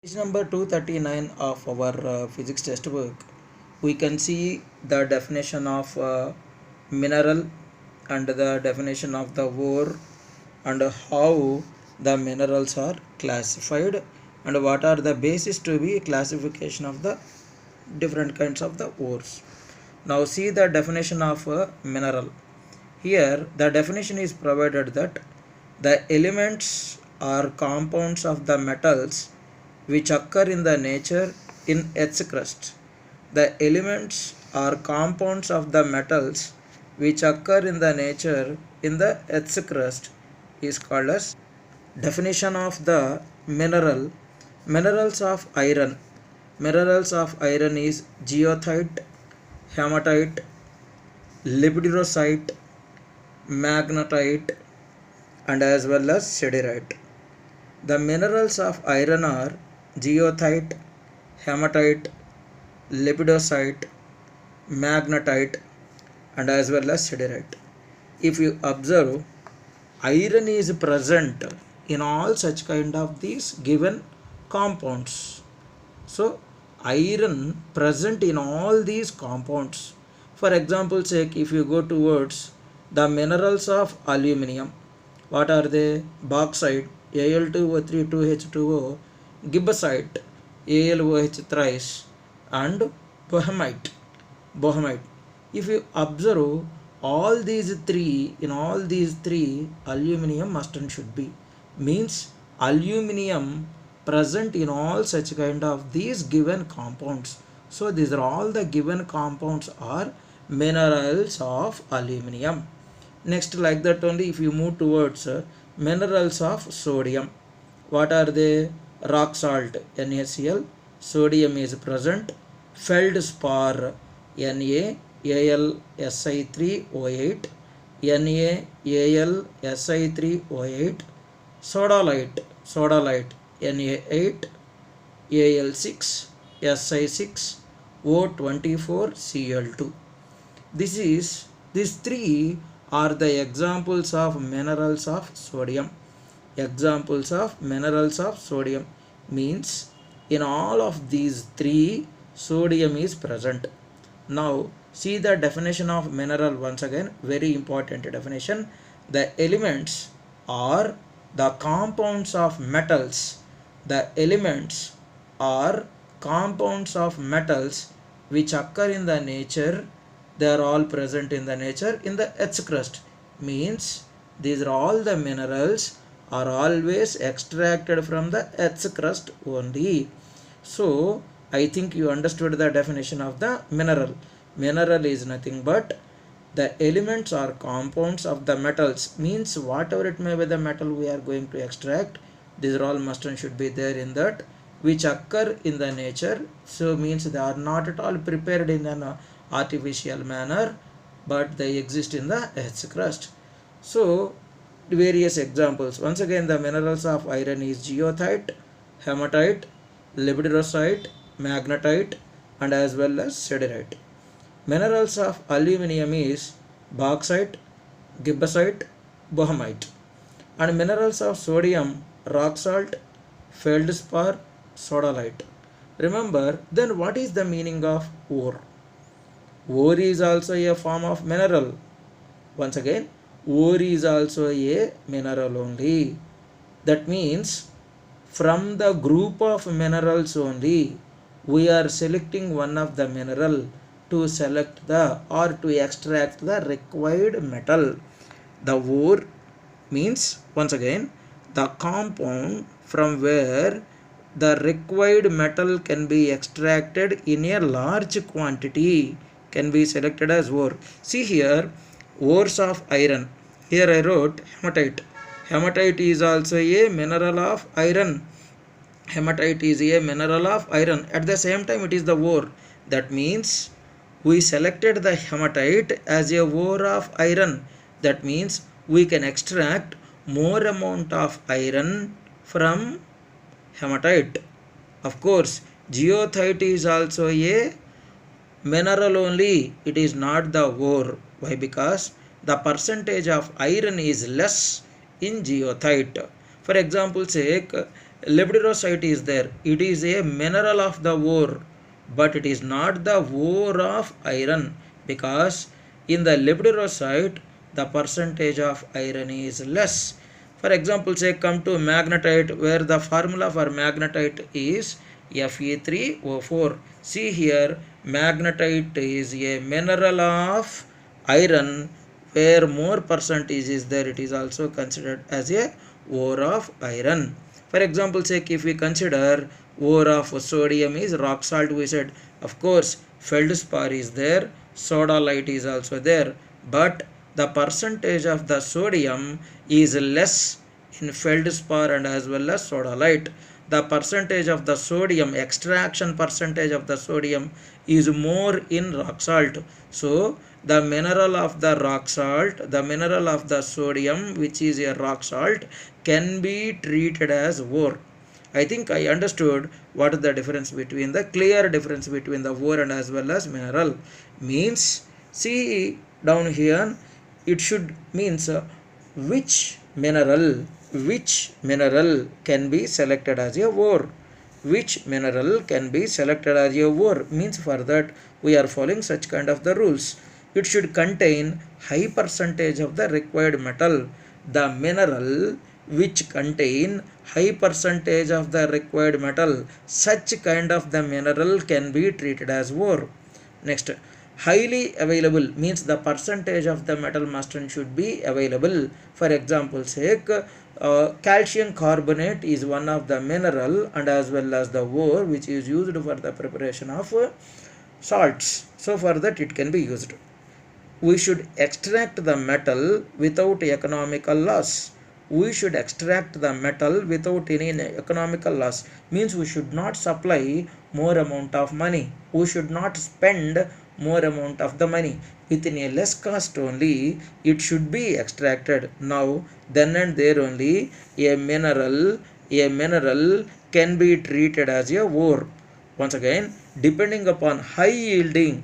Page number 239 of our physics textbook, we can see the definition of mineral and the definition of the ore and how the minerals are classified and what are the basis to be classification of the different kinds of the ores. Now see the definition of mineral. Here the definition is provided that the elements or compounds of the metals which occur in the nature in Earth's crust. The elements or compounds of the metals which occur in the nature in the Earth's crust is called as definition of the mineral. Minerals of iron. Minerals of iron is geothite, hematite, lepidosite, magnetite, and as well as siderite. The minerals of iron are geothite, hematite, lepidosite, magnetite, and as well as siderite. If you observe, iron is present in all such kind of these given compounds. So iron present in all these compounds. For example sake, if you go towards the minerals of aluminium, what are they? Bauxite, Al2O3 2H2O, gibbsite, AlOH thrice, and boehmite. If you observe all these three, in all these three, aluminium must and should be. Means aluminium present in all such kind of these given compounds. So these are all the given compounds are minerals of aluminium. Next, like that only, if you move towards minerals of sodium, what are they? Rock salt, NaCl, sodium is present, feldspar, NaAlSi3O8, NaAlSi3O8, sodalite, Na8, Al6, Si6, O24Cl2. These three are the examples of minerals of sodium. Examples of minerals of sodium means in all of these three sodium is present. Now see the definition of mineral once again, very important definition. The elements are the compounds of metals. The elements are compounds of metals which occur in the nature. They are all present in the nature in the Earth's crust. Means these are all the minerals are always extracted from the Earth's crust only. So I think you understood the definition of the mineral. Mineral is nothing but the elements or compounds of the metals. Means whatever it may be the metal we are going to extract, these are all must and should be there in that, which occur in the nature. So means they are not at all prepared in an artificial manner, but they exist in the Earth's crust. So various examples. Once again, the minerals of iron is geothite, hematite, lepidosite, magnetite, and as well as siderite. Minerals of aluminium is bauxite, gibbsite, boehmite. And minerals of sodium, rock salt, feldspar, sodalite. Remember, then what is the meaning of ore? Ore is also a form of mineral. Once again, ore is also a mineral only. That means from the group of minerals only, we are selecting one of the mineral to select the or to extract the required metal. The ore means once again the compound from where the required metal can be extracted in a large quantity can be selected as ore. See here, ores of iron. Here I wrote hematite. Hematite is also a mineral of iron. Hematite is a mineral of iron. At the same time, it is the ore. That means we selected the hematite as a ore of iron. That means we can extract more amount of iron from hematite. Of course, geothite is also a mineral only. It is not the ore. Why? Because the percentage of iron is less in geothite. For example sake, lepidosite is there. It is a mineral of the ore, but it is not the ore of iron, because in the lepidosite the percentage of iron is less. For example, say come to magnetite, where the formula for magnetite is Fe3O4. See here, magnetite is a mineral of iron, where more percentage is there, it is also considered as a ore of iron. For example sake, if we consider ore of sodium is rock salt, we said of course feldspar is there, sodalite is also there, but the percentage of the sodium is less in feldspar and as well as sodalite. The percentage of the sodium, extraction percentage of the sodium is more in rock salt. So the mineral of the rock salt, the mineral of the sodium, which is a rock salt, can be treated as ore. I think I understood what is the difference between the clear difference between the ore and as well as mineral. Means, see down here, it should means which mineral can be selected as a ore. Which mineral can be selected as a ore means, for that we are following such kind of the rules. It should contain high percentage of the required metal. The mineral which contain high percentage of the required metal, such kind of the mineral can be treated as ore. Next, highly available means the percentage of the metal must and should be available. For example sake, calcium carbonate is one of the mineral and as well as the ore which is used for the preparation of salts. So for that it can be used. We should extract the metal without economical loss. We should extract the metal without any economical loss. Means we should not supply more amount of money. We should not spend more amount of the money. Within a less cost only it should be extracted. Now then and there only a mineral can be treated as a ore. Once again, depending upon high yielding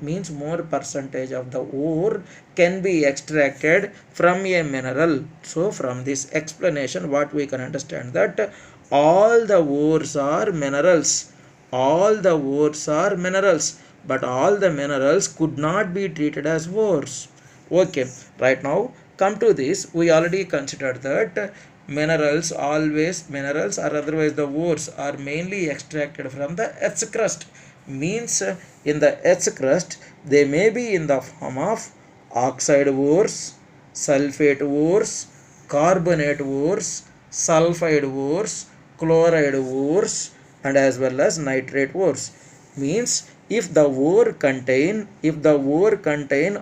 means more percentage of the ore can be extracted from a mineral. So from this explanation what we can understand, that all the ores are minerals. All the ores are minerals, but all the minerals could not be treated as ores. Okay, right now come to this, we already considered that minerals or otherwise the ores are mainly extracted from the earth's crust. Means in the earth's crust they may be in the form of oxide ores, sulfate ores, carbonate ores, sulfide ores, chloride ores, and as well as nitrate ores. Means if the ore contain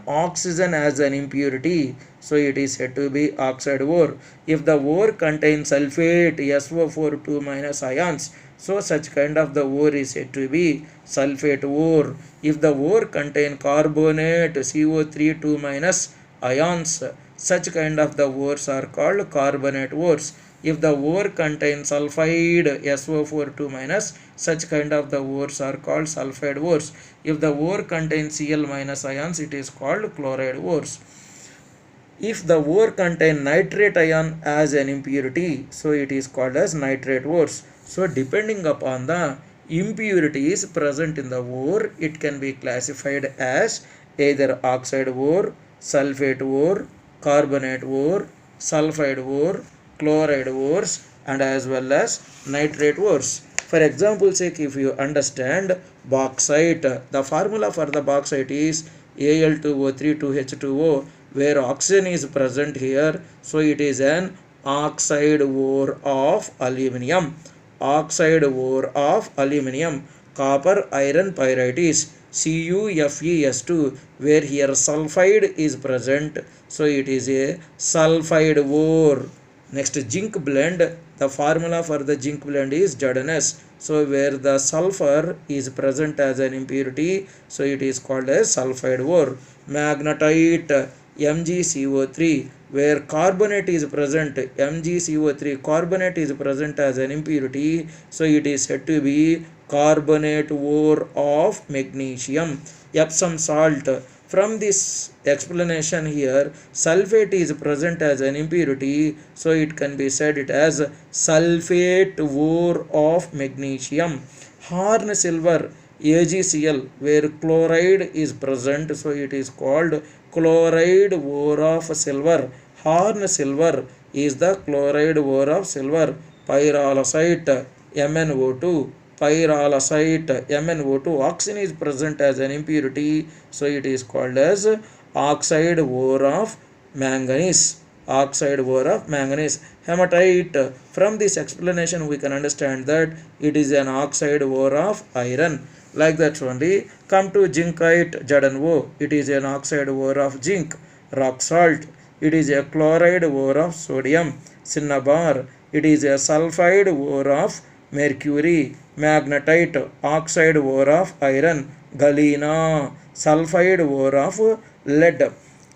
oxygen as an impurity, so it is said to be oxide ore. If the ore contains sulfate, SO4 2 minus ions, so such kind of the ore is said to be sulfate ore. If the ore contain carbonate, CO3 2 minus ions, such kind of the ores are called carbonate ores. If the ore contains sulfide, SO4 2 minus, such kind of the ores are called sulfide ores. If the ore contains Cl minus ions, it is called chloride ores. If the ore contains nitrate ion as an impurity, so it is called as nitrate ores. So depending upon the impurities present in the ore, it can be classified as either oxide ore, sulfate ore, carbonate ore, sulfide ore, chloride ores, and as well as nitrate ores. For example sake, if you understand bauxite, the formula for the bauxite is Al2O3 2H2O, where oxygen is present here, so it is an oxide ore of aluminium. Oxide ore of aluminium. Copper iron pyrites, CuFeS2, where here sulfide is present, so it is a sulfide ore. Next, zinc blend. The formula for the zinc blend is ZnS. So where the sulfur is present as an impurity, so it is called as sulfide ore. Magnetite, MgCO3, where carbonate is present, MgCO3, carbonate is present as an impurity, so it is said to be carbonate ore of magnesium. Epsom salt, from this explanation here, sulfate is present as an impurity, so it can be said it as sulfate ore of magnesium. Horn silver AgCl, where chloride is present, so it is called chloride ore of silver. Horn silver is the chloride ore of silver. Pyrolusite MnO2, pyrolusite MnO2, oxygen is present as an impurity, so it is called as oxide ore of manganese. Oxide ore of manganese. Hematite, from this explanation we can understand that it is an oxide ore of iron. Like that only. Come to zincite ZnO, it is an oxide ore of zinc. Rock salt, it is a chloride ore of sodium. Cinnabar, it is a sulfide ore of mercury. Magnetite, oxide ore of iron. Galena, sulfide ore of lead.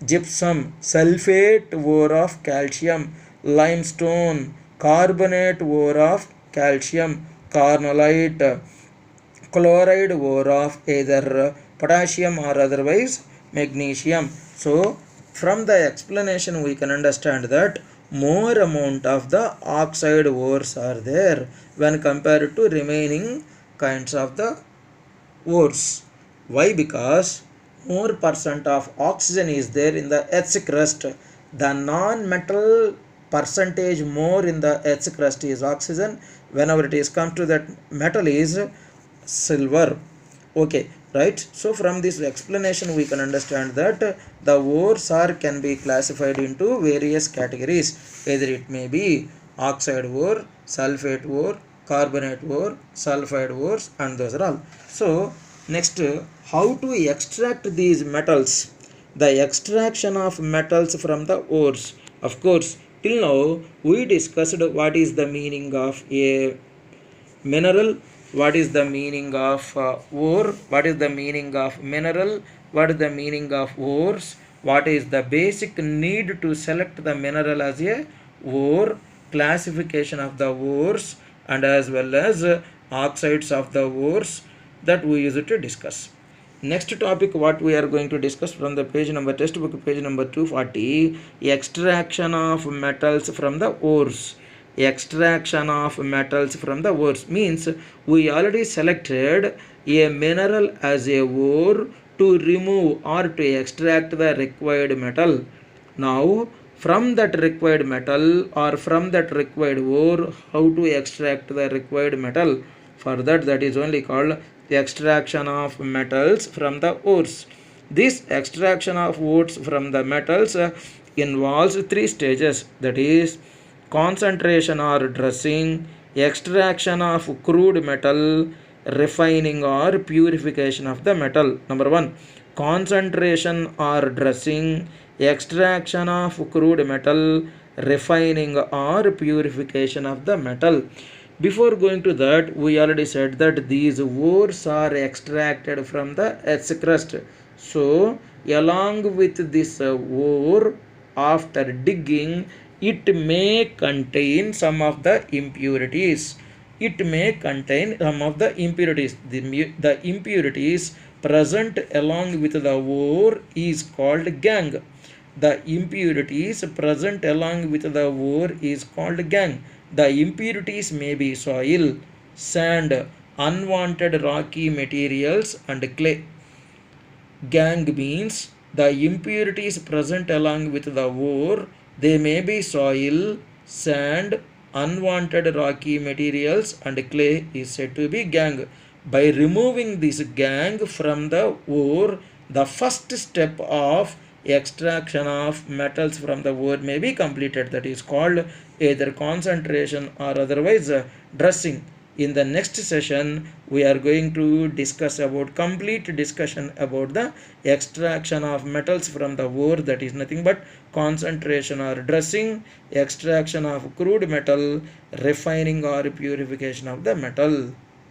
Gypsum, sulfate ore of calcium. Limestone, carbonate ore of calcium. Carnolite, chloride ore of either potassium or otherwise magnesium. So from the explanation we can understand that more amount of the oxide ores are there when compared to remaining kinds of the ores. Why? Because more percent of oxygen is there in the Earth's crust. The non-metal percentage more in the Earth's crust is oxygen. Whenever it is come to that metal is silver. Okay, right? So from this explanation we can understand that the ores are can be classified into various categories. Either it may be oxide ore, sulfate ore, carbonate ore, sulfide ores, and those are all. So next, how to extract these metals? The extraction of metals from the ores. Of course, till now we discussed what is the meaning of a mineral, what is the meaning of ore, what is the meaning of mineral, what is the meaning of ores, what is the basic need to select the mineral as a ore, classification of the ores, and as well as oxides of the ores that we used to discuss. Next topic what we are going to discuss from the page number textbook page number 240, extraction of metals from the ores. Extraction of metals from the ores means we already selected a mineral as a ore to remove or to extract the required metal. Now from that required metal or from that required ore, how to extract the required metal? For that is only called the extraction of metals from the ores. This extraction of ores from the metals involves three stages, that is concentration or dressing, extraction of crude metal, refining or purification of the metal. Number 1, concentration or dressing, extraction of crude metal, refining or purification of the metal. Before going to that, we already said that these ores are extracted from the Earth's crust. So along with this ore, after digging, it may contain some of the impurities. It may contain some of the impurities. The impurities present along with the ore is called gangue. The impurities present along with the ore is called gangue. The impurities may be soil, sand, unwanted rocky materials, and clay. Gangue means the impurities present along with the ore, they may be soil, sand, unwanted rocky materials, and clay is said to be gangue. By removing this gangue from the ore, the first step of extraction of metals from the ore may be completed. That is called either concentration or otherwise dressing. In the next session, we are going to discuss about complete discussion about the extraction of metals from the ore, that is nothing but concentration or dressing, extraction of crude metal, refining or purification of the metal.